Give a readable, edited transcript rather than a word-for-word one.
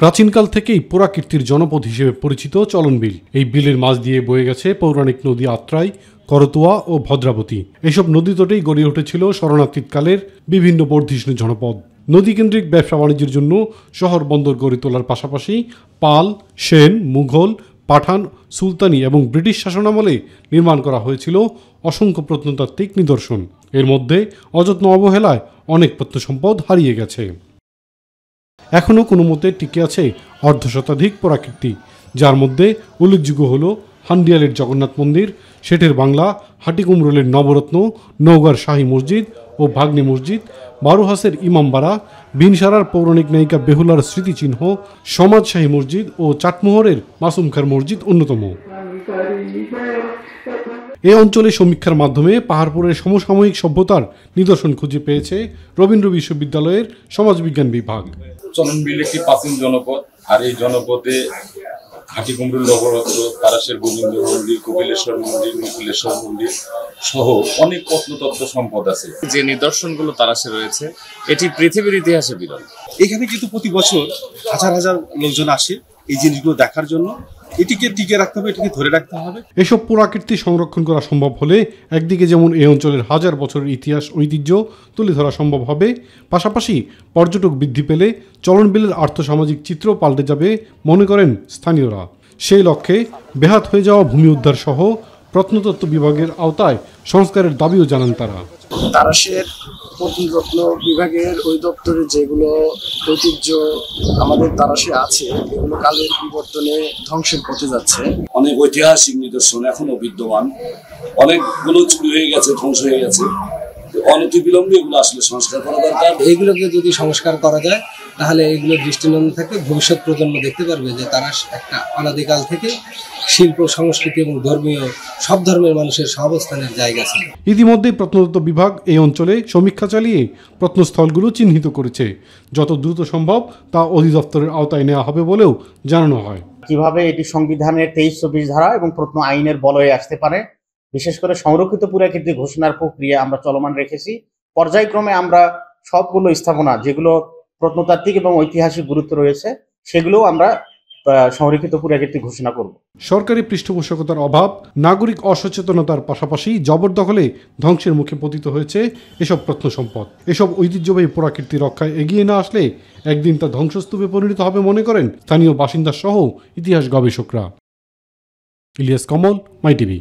প্রাচীনকাল থেকেই পুরাকীর্তির জনপদ হিসেবে পরিচিত চলন বিল। এই বিলের মাঝ দিয়ে বয়ে গেছে পৌরাণিক নদী আত্রাই, করতোয়া ও ভদ্রাবতী। এসব নদী তটেই গড়ে উঠেছিল শরণাতীতকালের বিভিন্ন বর্ধিষ্ণু জনপদ। নদীকেন্দ্রিক ব্যবসা বাণিজ্যের জন্য শহর বন্দর গড়ে তোলার পাশাপাশি পাল, সেন, মুঘল, পাঠান, সুলতানি এবং ব্রিটিশ শাসনামলে নির্মাণ করা হয়েছিল অসংখ্য প্রত্নতাত্ত্বিক নিদর্শন। এর মধ্যে অযত্ন অবহেলায় অনেক প্রত্নসম্পদ হারিয়ে গেছে। এখনও কোনো মতে টিকে আছে অর্ধশতাধিক পুরাকীর্তি, যার মধ্যে উল্লেখযোগ্য হল হান্ডিয়ালের জগন্নাথ মন্দির, শেঠের বাংলা, হাটিকুমরুলের নবরত্ন, নওগাঁর শাহী মসজিদ ও ভাগ্নে মসজিদ, বারোহাসের ইমামবাড়া, বিনসারার পৌরাণিক নায়িকা বেহুলার স্মৃতিচিহ্ন, সমাজশাহী মসজিদ ও চাটমোহরের মাসুম খার মসজিদ অন্যতম। এ অঞ্চলে সমীক্ষার মাধ্যমে পাহাড়পুরের সমসাময়িক সভ্যতার নিদর্শন খুঁজে পেয়েছে রবীন্দ্র বিশ্ববিদ্যালয়ের সমাজবিজ্ঞান বিভাগ। চলন বিল একটি প্রাচীন জনপদ, আর এই জনপদে হাটিকুমরুল, নবরত্ন, তারাশের গোবিন্দ মন্দির, কপিলেশ্বর মন্দির, মুকুলেশ্বর মন্দির সহ অনেক প্রত্নতত্ত্ব সম্পদ আছে। যে নিদর্শনগুলো তারাশে রয়েছে এটি পৃথিবীর ইতিহাসে বিরল। এখানে কিন্তু প্রতি বছর হাজার হাজার লোকজন আসে এই জিনিসগুলো দেখার জন্য। এটিকে টিকে রাখতে হবে, এটিকে ধরে রাখতে হবে। এসব পুরাকীর্তি সংরক্ষণ করা সম্ভব হলে একদিকে যেমন এই অঞ্চলের হাজার বছরের ইতিহাস ঐতিহ্য তুলে ধরা সম্ভব হবে, পাশাপাশি পর্যটক বৃদ্ধি পেলে চলন বিলের আর্থসামাজিক চিত্র পাল্টে যাবে মনে করেন স্থানীয়রা। সেই লক্ষ্যে বেহাত হয়ে যাওয়া ভূমি উদ্ধার সহ প্রত্নতত্ত্ব বিভাগের আওতায় সংস্কারের দাবিও জানান তারা। তারাশের প্রত্নতত্ত্ব বিভাগের ওই দপ্তরে যেগুলো ঐতিহ্য আমাদের তারাশে আছে এগুলো কালের বিবর্তনে ধ্বংসের পথে যাচ্ছে। অনেক ঐতিহাসিক নিদর্শন এখনো বিদ্যমান, অনেকগুলো চুরি হয়ে গেছে, ধ্বংস হয়ে গেছে। অনতিবিলম্বে এগুলো আসলে সংস্কার করা দরকার। এইগুলোকে যদি সংস্কার করা যায় তাহলে এইগুলো দৃষ্টিনন্দন থাকে, ভবিষ্যৎ প্রজন্ম দেখতে পারবে যে তারাশ একটা অনাদিকাল থেকে শিল্প, সংস্কৃতি এবং ধর্মীয় সব ধর্মের মানুষের সহাবস্থানের জায়গা ছিল। ইতিমধ্যে প্রত্নতত্ত্ব বিভাগ এই অঞ্চলে সমীক্ষা চালিয়ে প্রত্নস্থলগুলো চিহ্নিত করেছে। যত দ্রুত সম্ভব তা অধিদপ্তরের আওতায় নেওয়া হবে বলেও জানানো হয়। কিভাবে এটি সংবিধানের 23-24 ধারা এবং প্রত্ন আইনের বলয়ে আসতে পারে, বিশেষ করে সংরক্ষিত পুরাকীর্তি ঘোষণার প্রক্রিয়া আমরা চলমান রেখেছি। পর্যায়ক্রমে আমরা সবগুলো স্থাপনা যেগুলো প্রত্নতাত্ত্বিক এবং ঐতিহাসিক গুরুত্ব রয়েছে সেগুলোও আমরা সংরক্ষিত পুরাকীর্তি ঘোষণা করব। সরকারি পৃষ্ঠপোষকতার অভাব, নাগরিক অসচেতনতার পাশাপাশি জবরদখলে ধ্বংসের মুখে পতিত হয়েছে এসব প্রত্নসম্পদ। এসব ঐতিহ্যবাহী পুরাকীর্তি রক্ষায় এগিয়ে না আসলে একদিন তা ধ্বংসস্তূপে পরিণত হবে মনে করেন স্থানীয় বাসিন্দা সহ ইতিহাস গবেষকরা। ইলিয়াস কমল, মাই টিভি।